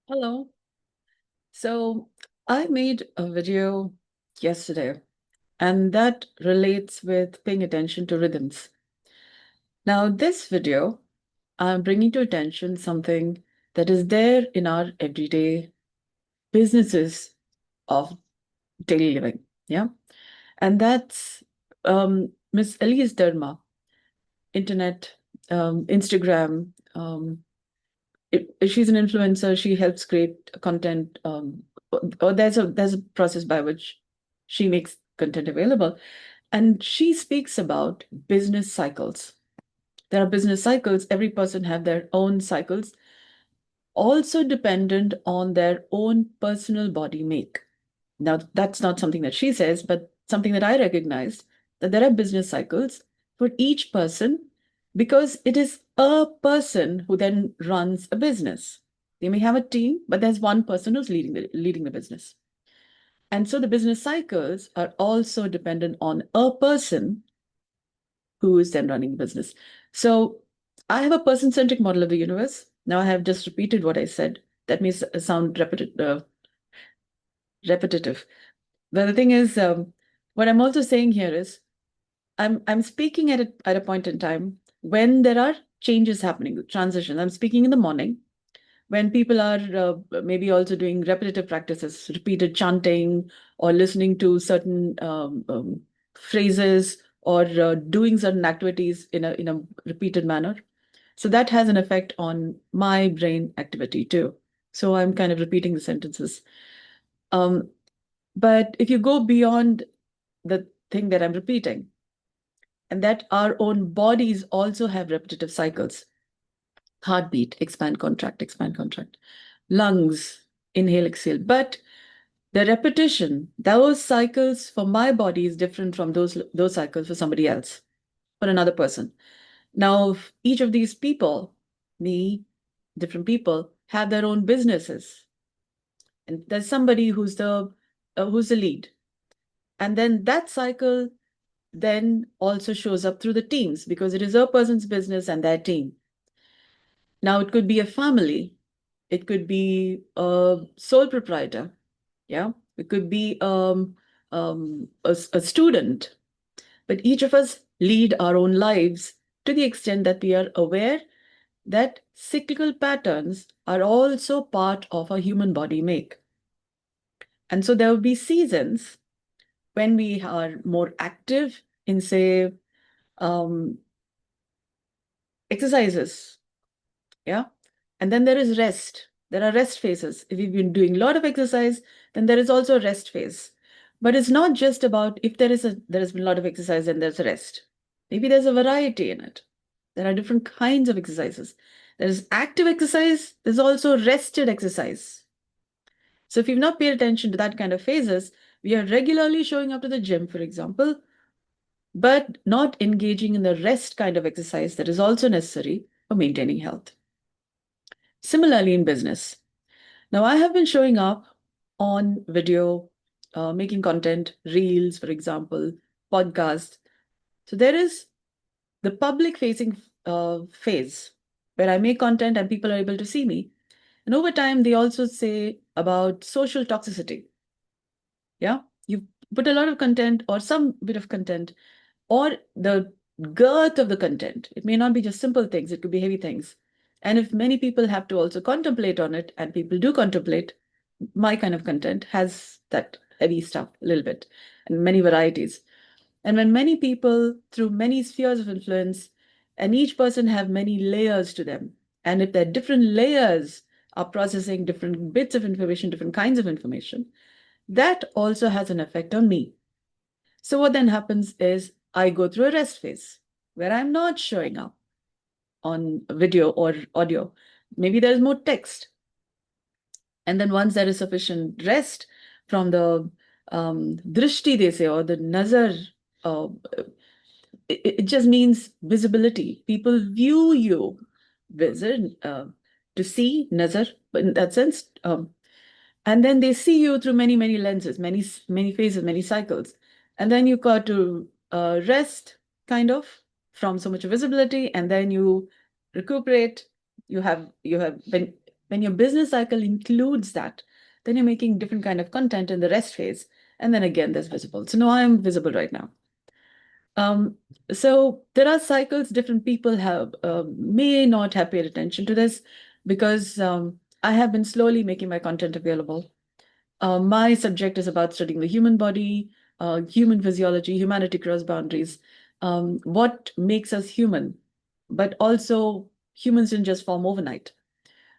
Hello. So I made a video yesterday, and that relates with paying attention to rhythms. Now, this video, I'm bringing to attention something that is there in our everyday businesses of daily living. Yeah. And that's Miss Elise Derma, internet, Instagram. She's an influencer. She helps create content. Or there's a process by which she makes content available, and she speaks about business cycles. There are business cycles. Every person have their own cycles, also dependent on their own personal body make. Now, that's not something that she says, but something that I recognized that there are business cycles for each person because it is a person who then runs a business. They may have a team, but there's one person who's leading the business. And so the business cycles are also dependent on a person who is then running the business. So I have a person-centric model of the universe. Now I have just repeated what I said. That may sound repetitive. But the thing is, what I'm also saying here is I'm speaking at a point in time when there are changes happening, transitions. I'm speaking in the morning when people are maybe also doing repetitive practices, repeated chanting, or listening to certain phrases, or doing certain activities in a repeated manner. So that has an effect on my brain activity too. So I'm kind of repeating the sentences. Um, but if you go beyond the thing that I'm repeating, and that our own bodies also have repetitive cycles. Heartbeat, expand, contract, expand, contract. Lungs, inhale, exhale. But the repetition, those cycles for my body is different from those cycles for somebody else, for another person. Now, each of these people, me, different people, have their own businesses. And there's somebody who's the lead. And then that cycle then also shows up through the teams because it is a person's business and their team. Now, it could be a family, it could be a sole proprietor, yeah, it could be a student, but each of us lead our own lives to the extent that we are aware that cyclical patterns are also part of a human body make. And so there will be seasons when we are more active in, say, um, exercises. Yeah. And then there is rest. There are rest phases. If you've been doing a lot of exercise, then there is also a rest phase. But it's not just about if there has been a lot of exercise and there's rest. Maybe there's a variety in it. There are different kinds of exercises. There's active exercise, there's also rested exercise. So if you've not paid attention to that kind of phases, we are regularly showing up to the gym, for example, but not engaging in the rest kind of exercise that is also necessary for maintaining health. Similarly, in business. Now, I have been showing up on video, making content, reels, for example, podcasts. So there is the public facing phase where I make content and people are able to see me. And over time, they also say about social toxicity. Yeah, you put a lot of content or some bit of content or the girth of the content. It may not be just simple things, it could be heavy things. And if many people have to also contemplate on it, and people do contemplate, my kind of content has that heavy stuff a little bit and many varieties. And when many people through many spheres of influence, and each person have many layers to them, and if their different layers are processing different bits of information, different kinds of information, that also has an effect on me. So what then happens is I go through a rest phase where I'm not showing up on video or audio. Maybe there's more text. And then once there is sufficient rest from the drishti, they say, or the nazar, uh, it just means visibility. People view you, visit, to see, nazar, but in that sense, and then they see you through many, many lenses, many phases, many cycles. And then you got to rest, kind of, from so much visibility, and then you recuperate. You have been When your business cycle includes that, then you're making different kind of content in the rest phase. And then again, there's visible. So now I'm visible right now. Um, so there are cycles different people have may not have paid attention to this because I have been slowly making my content available. My subject is about studying the human body, human physiology, humanity cross boundaries, what makes us human, but also humans didn't just form overnight.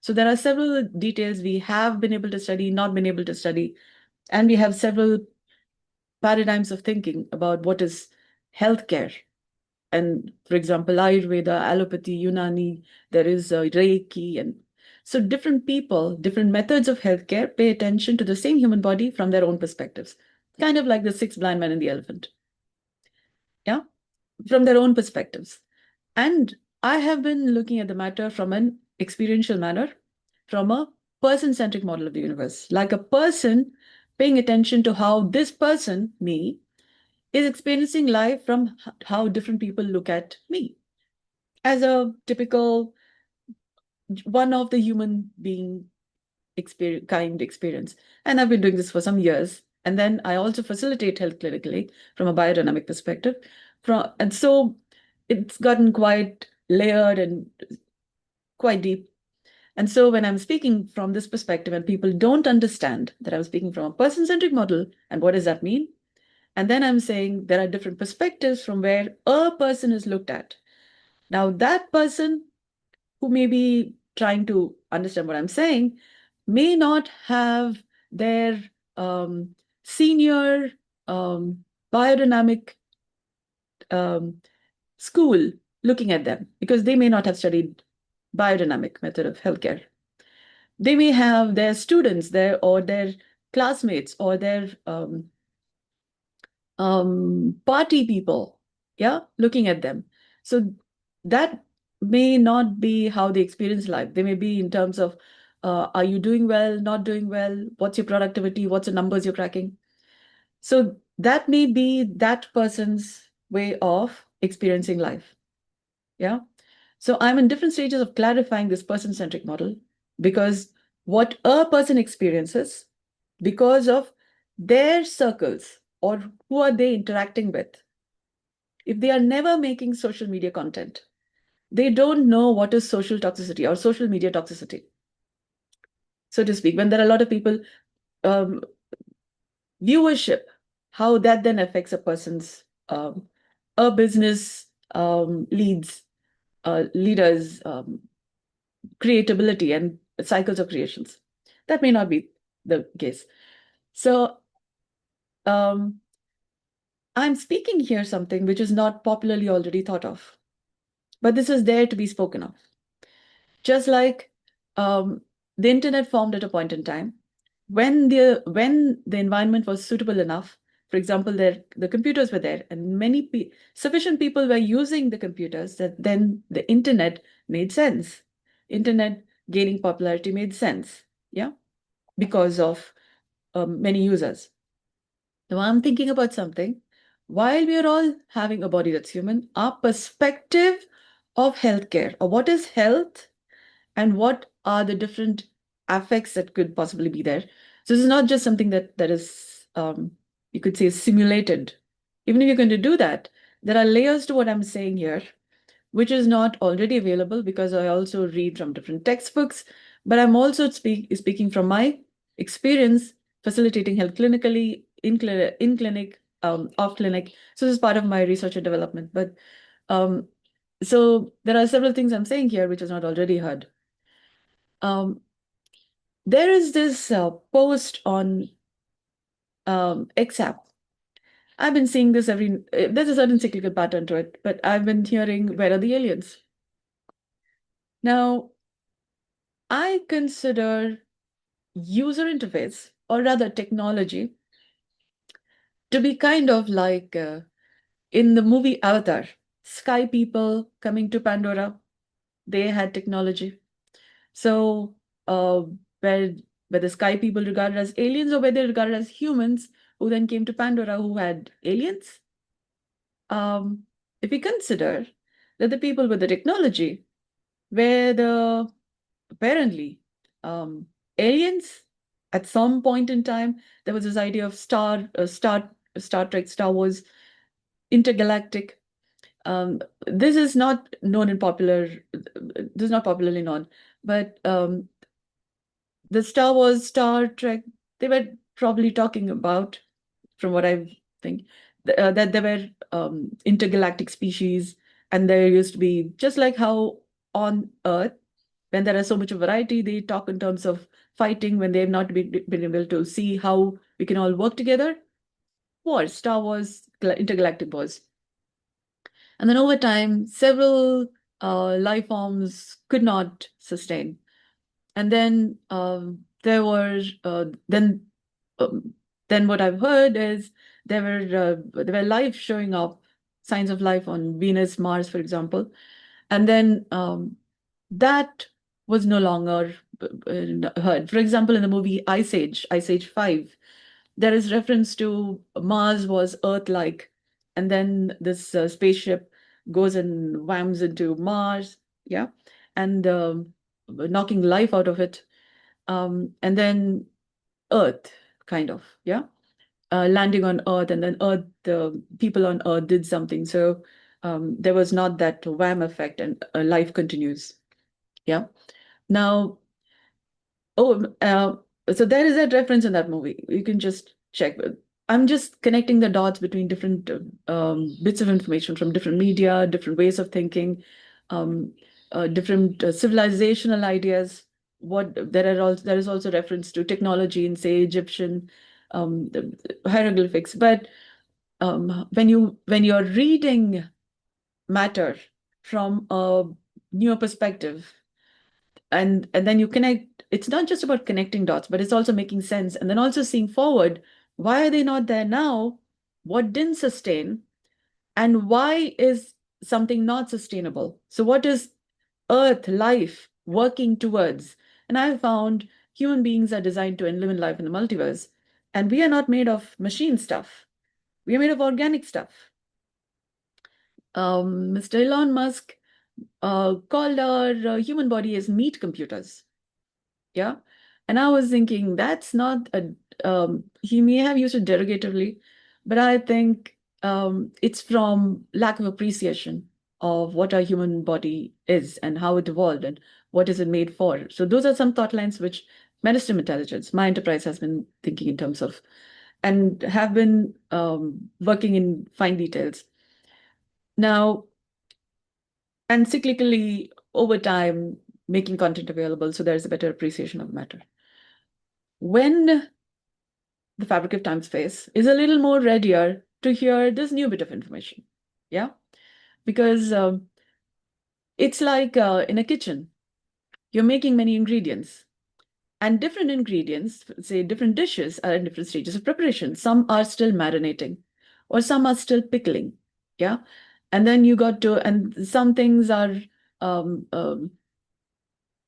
So there are several details we have been able to study, not been able to study, and we have several paradigms of thinking about what is healthcare. And for example, Ayurveda, allopathy, Unani, there is Reiki, and so different people, different methods of healthcare pay attention to the same human body from their own perspectives, kind of like the six blind men and the elephant. Yeah, from their own perspectives. And I have been looking at the matter from an experiential manner, from a person-centric model of the universe, like a person paying attention to how this person, me, is experiencing life from how different people look at me as a typical one of the human being experience. And I've been doing this for some years. And then I also facilitate health clinically from a biodynamic perspective. And so it's gotten quite layered and quite deep. And so when I'm speaking from this perspective and people don't understand that I'm speaking from a person-centric model, and what does that mean? And then I'm saying there are different perspectives from where a person is looked at. Now, that person who may be trying to understand what I'm saying may not have their senior biodynamic um, school looking at them because they may not have studied biodynamic method of healthcare. They may have their students there or their classmates or their party people, yeah, looking at them. So that may not be how they experience life. They may be in terms of, are you doing well, not doing well? What's your productivity? What's the numbers you're cracking? So that may be that person's way of experiencing life. Yeah. So I'm in different stages of clarifying this person-centric model because what a person experiences because of their circles or who are they interacting with. If they are never making social media content, they don't know what is social toxicity or social media toxicity, so to speak. When there are a lot of people, um, viewership, how that then affects a person's, a business leaders, creatability and cycles of creations. That may not be the case. So I'm speaking here something which is not popularly already thought of, but this is there to be spoken of. Just like the internet formed at a point in time, when the environment was suitable enough, for example, the computers were there, and sufficient people were using the computers that then the internet made sense. Internet gaining popularity made sense, yeah, because of many users. Now I'm thinking about something. While we are all having a body that's human, our perspective of healthcare, or what is health, and what are the different affects that could possibly be there. So this is not just something that is, you could say, simulated. Even if you're going to do that, there are layers to what I'm saying here, which is not already available because I also read from different textbooks, but I'm also speaking from my experience facilitating health clinically, in clinic, off clinic. So this is part of my research and development. But so there are several things I'm saying here which is not already heard. There is this post on XApp. I've been seeing this there's a certain cyclical pattern to it, but I've been hearing, where are the aliens? Now, I consider user interface, or rather technology, to be kind of like in the movie Avatar, sky people coming to Pandora, they had technology. So where the sky people regarded as aliens or were they regarded as humans who then came to Pandora who had aliens? If we consider that the people with the technology were apparently aliens. At some point in time, there was this idea of Star Trek, Star Wars, intergalactic. This is not known in popular. This is not popularly known, but the Star Wars, Star Trek, they were probably talking about, from what I think, that there were intergalactic species, and there used to be, just like how on Earth, when there is so much of variety, they talk in terms of fighting when they have not been able to see how we can all work together. Wars, Star Wars, intergalactic wars. And then over time, several life forms could not sustain. And then there were then what I've heard is there were life showing up, signs of life on Venus, Mars, for example, and then that was no longer heard. For example, in the movie Ice Age 5, there is reference to Mars was Earth-like, and then this spaceship goes and whams into Mars, yeah, and knocking life out of it, and then Earth, kind of, yeah, landing on Earth, and then Earth, the people on Earth did something, so there was not that wham effect, and life continues, yeah. Now, so there is that reference in that movie. You can just check. I'm just connecting the dots between different bits of information from different media, different ways of thinking, different civilizational ideas. There is also reference to technology in, say, Egyptian hieroglyphics. But when you're reading matter from a newer perspective, and then you connect, it's not just about connecting dots, but it's also making sense, and then also seeing forward, why are they not there now, what didn't sustain, and why is something not sustainable, so what is Earth life working towards. And I found human beings are designed to live in life in the multiverse, and we are not made of machine stuff, we are made of organic stuff. Mr. Elon Musk called our human body as meat computers. Yeah. And I was thinking that's not he may have used it derogatively, but I think it's from lack of appreciation of what our human body is and how it evolved and what is it made for. So those are some thought lines which Medicine Intelligence, my enterprise, has been thinking in terms of, and have been working in fine details. Now, and cyclically over time, making content available so there's a better appreciation of matter. When the fabric of time space is a little more readier to hear this new bit of information. Yeah, because it's like in a kitchen, you're making many ingredients, and different ingredients, say different dishes, are in different stages of preparation. Some are still marinating, or some are still pickling. Yeah, and then and some things are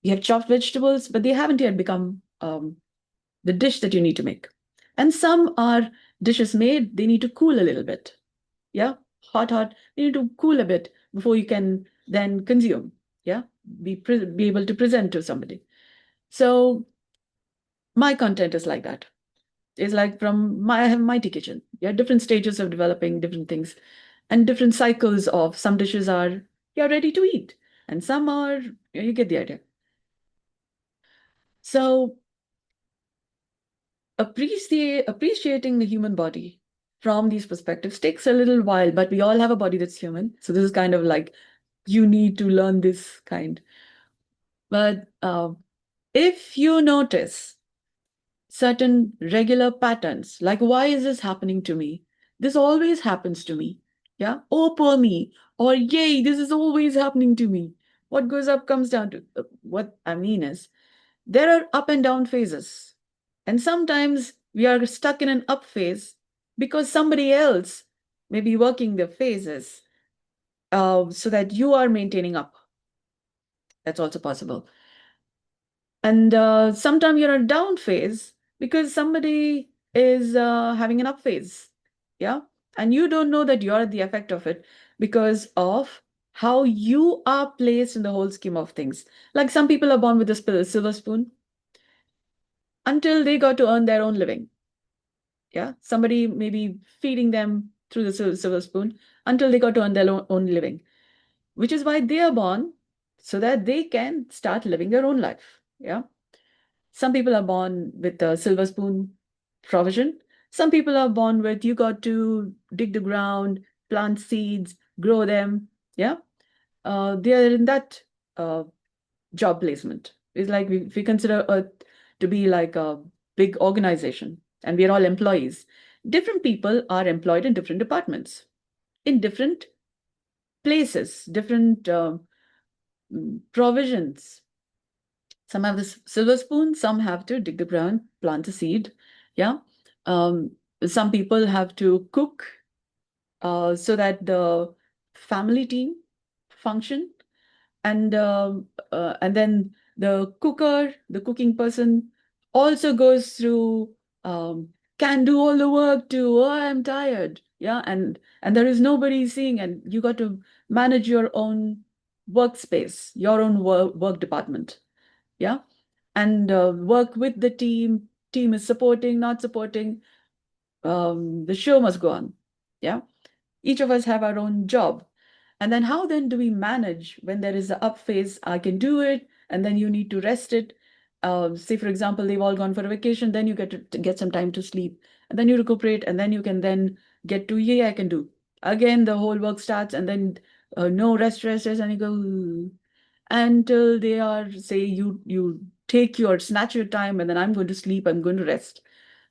you have chopped vegetables, but they haven't yet become the dish that you need to make. And some are dishes made, they need to cool a little bit. Yeah, hot, they need to cool a bit before you can then consume. Yeah, be able to present to somebody. So my content is like that. It's like I have Mighty Kitchen. Yeah, different stages of developing different things and different cycles of some dishes are ready to eat and some are, you get the idea. So appreciating the human body from these perspectives takes a little while, but we all have a body that's human. So this is kind of like, you need to learn this kind. But if you notice certain regular patterns, like, why is this happening to me? This always happens to me. Yeah. Oh, poor me. Or yay, this is always happening to me. What goes up comes down to what I mean is there are up and down phases. And sometimes we are stuck in an up phase because somebody else may be working the phases so that you are maintaining up. That's also possible. And sometimes you're in a down phase because somebody is having an up phase. Yeah. And you don't know that you're the effect of it because of how you are placed in the whole scheme of things. Like some people are born with a silver spoon. until they got to earn their own living. Yeah, somebody maybe feeding them through the silver spoon until they got to earn their own living, which is why they are born, so that they can start living their own life. Yeah. Some people are born with a silver spoon provision. Some people are born with you got to dig the ground, plant seeds, grow them. Yeah. They are in that uh, job placement. It's like we consider Earth to be like a big organization and we are all employees. Different people are employed in different departments, in different places, different provisions. Some have this silver spoon, some have to dig the ground, plant a seed. Yeah. Um, some people have to cook so that the family team function. And then the cooker, the cooking person, also goes through can do all the work too. Oh, I'm tired. Yeah, and there is nobody seeing, and you got to manage your own workspace, your own work department. Yeah, and work with the team. Team is supporting, not supporting. The show must go on. Yeah, each of us have our own job. And then how then do we manage when there is the up phase? I can do it, and then you need to rest it. Say, for example, they've all gone for a vacation, then you get to get some time to sleep, and then you recuperate, and then you can then get to, yeah, I can do. Again, the whole work starts, and then no rest, and you go until they are, say, you take your, snatch your time, and then I'm going to sleep, I'm going to rest.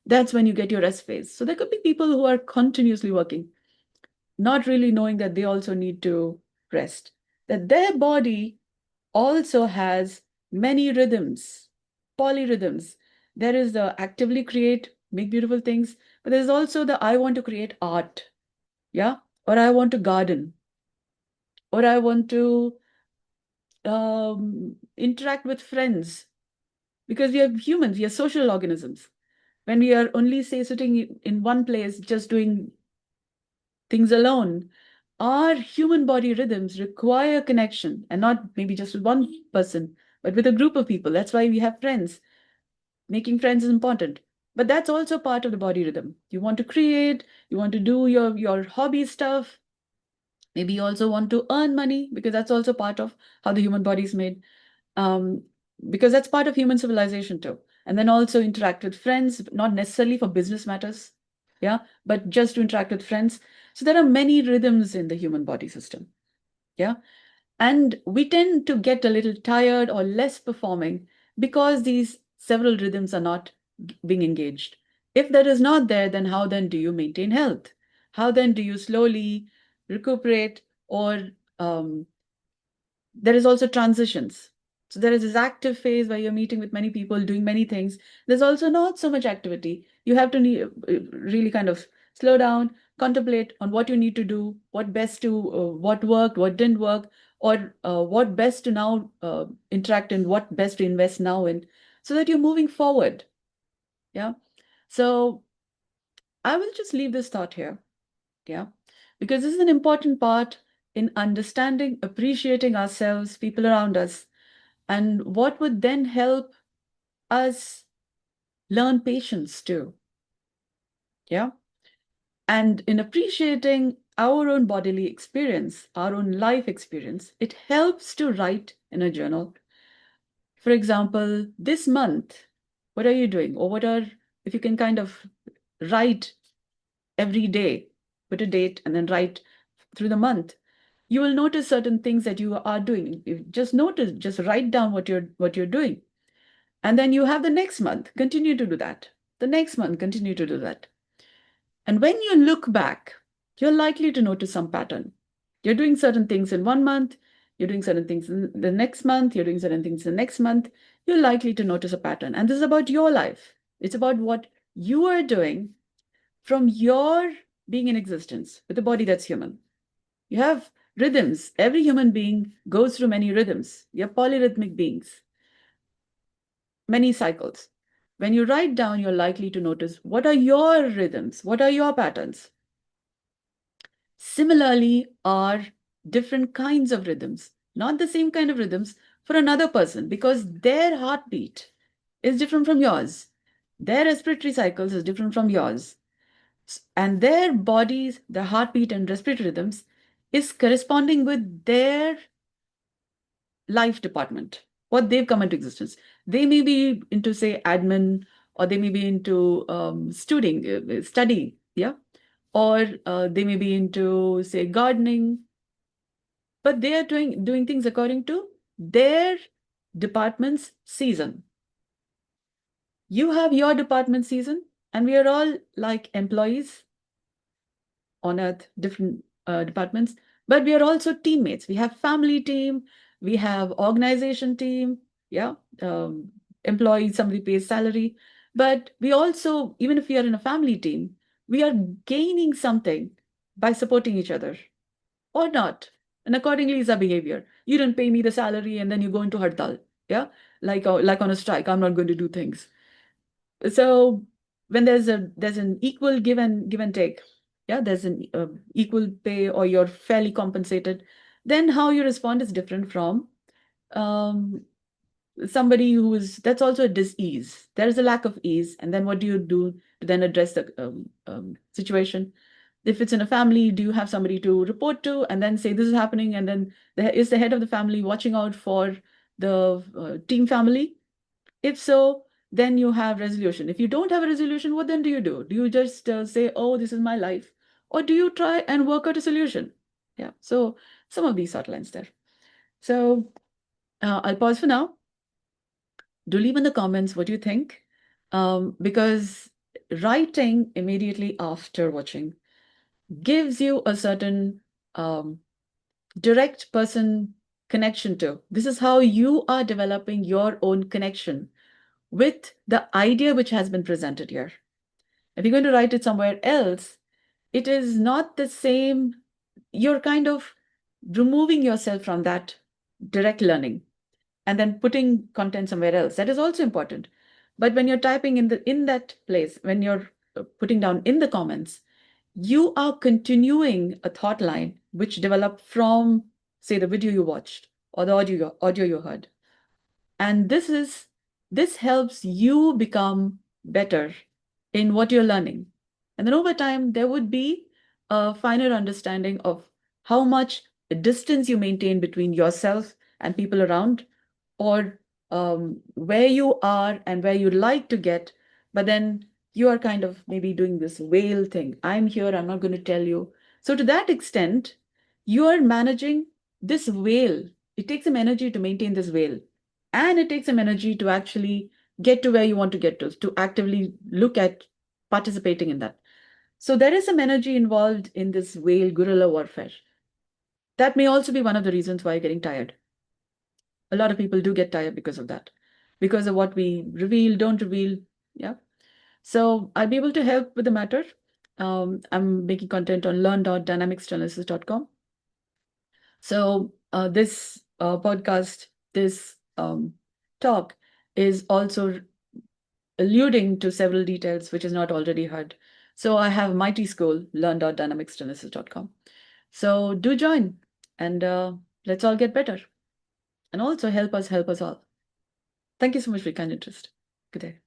That's when you get your rest phase. So there could be people who are continuously working, not really knowing that they also need to rest, that their body also has many rhythms, polyrhythms. There is the actively create, make beautiful things, but there's also the I want to create art, yeah, or I want to garden, or I want to interact with friends, because we are humans, we are social organisms. When we are only, say, sitting in one place, just doing things alone, our human body rhythms require connection, and not maybe just with one person, but with a group of people. That's why we have friends. Making friends is important. But that's also part of the body rhythm. You want to create, you want to do your hobby stuff. Maybe you also want to earn money, because that's also part of how the human body is made. Um, because that's part of human civilization too. And then also interact with friends, not necessarily for business matters, yeah, but just to interact with friends. So there are many rhythms in the human body system, yeah. And we tend to get a little tired or less performing because these several rhythms are not being engaged. If that is not there, then how then do you maintain health? How then do you slowly recuperate, or there is also transitions. So there is this active phase where you're meeting with many people, doing many things. There's also not so much activity. You have to really kind of slow down, contemplate on what you need to do, what best to, what worked, what didn't work, or what best to now interact in, what best to invest now in, so that you're moving forward. Yeah. So I will just leave this thought here. Yeah. Because this is an important part in understanding, appreciating ourselves, people around us, and what would then help us learn patience too. Yeah. And in appreciating our own bodily experience, our own life experience, it helps to write in a journal. For example, this month, what are you doing? Or what are, if you can kind of write every day, put a date and then write through the month, you will notice certain things that you are doing. You just notice, just write down what you're doing. And then you have the next month, continue to do that. The next month, continue to do that. And when you look back, you're likely to notice some pattern. You're doing certain things in one month, you're doing certain things in the next month, you're doing certain things in the next month. You're likely to notice a pattern. And this is about your life. It's about what you are doing from your being in existence with a body that's human. You have rhythms. Every human being goes through many rhythms. You're polyrhythmic beings, many cycles. When you write down, you're likely to notice what are your rhythms, what are your patterns. Similarly, are different kinds of rhythms, not the same kind of rhythms for another person, because their heartbeat is different from yours. Their respiratory cycles is different from yours. And their bodies, their heartbeat and respiratory rhythms is corresponding with their life department, what they've come into existence. They may be into, say, admin, or they may be into study, yeah, or they may be into, say, gardening, but they are doing things according to their department's season. You have your department season, and we are all like employees on earth, different departments, but we are also teammates. We have family team, we have organization team, yeah, employees, somebody pays salary, but we also, even if we are in a family team, we are gaining something by supporting each other or not. And accordingly is our behavior. You don't pay me the salary and then you go into hartal, yeah, like on a strike. I'm not going to do things. So when there's an equal give and take, yeah, there's an equal pay, or you're fairly compensated, then how you respond is different from um, somebody who is, that's also a dis-ease. There is a lack of ease, and then what do you do to then address the situation? If it's in a family, do you have somebody to report to and then say this is happening, and then there is the head of the family watching out for the team family? If so, then you have resolution. If you don't have a resolution, what then do you do? Do you just say, oh, this is my life? Or do you try and work out a solution? Yeah, so some of these sort lines there. So I'll pause for now. Do leave in the comments what you think, because writing immediately after watching gives you a certain direct person connection to. This is how you are developing your own connection with the idea which has been presented here. If you're going to write it somewhere else, it is not the same. You're kind of removing yourself from that direct learning and then putting content somewhere else. That is also important. But when you're typing in that place, when you're putting down in the comments, you are continuing a thought line which developed from, say, the video you watched or the audio you heard. And this helps you become better in what you're learning. And then over time, there would be a finer understanding of how much distance you maintain between yourself and people around, or where you are and where you'd like to get, but then you are kind of maybe doing this whale thing. I'm here, I'm not going to tell you. So to that extent, you are managing this whale. It takes some energy to maintain this whale. And it takes some energy to actually get to where you want to get to actively look at participating in that. So there is some energy involved in this whale guerrilla warfare. That may also be one of the reasons why you're getting tired. A lot of people do get tired because of that, because of what we reveal, don't reveal. Yeah. So I'll be able to help with the matter. I'm making content on learn.dynamicsanalysis.com. So this podcast, this talk is also alluding to several details which is not already heard. So I have Mighty School, learn.dynamicsanalysis.com. So do join, and let's all get better, and also help us all. Thank you so much for your kind interest. Good day.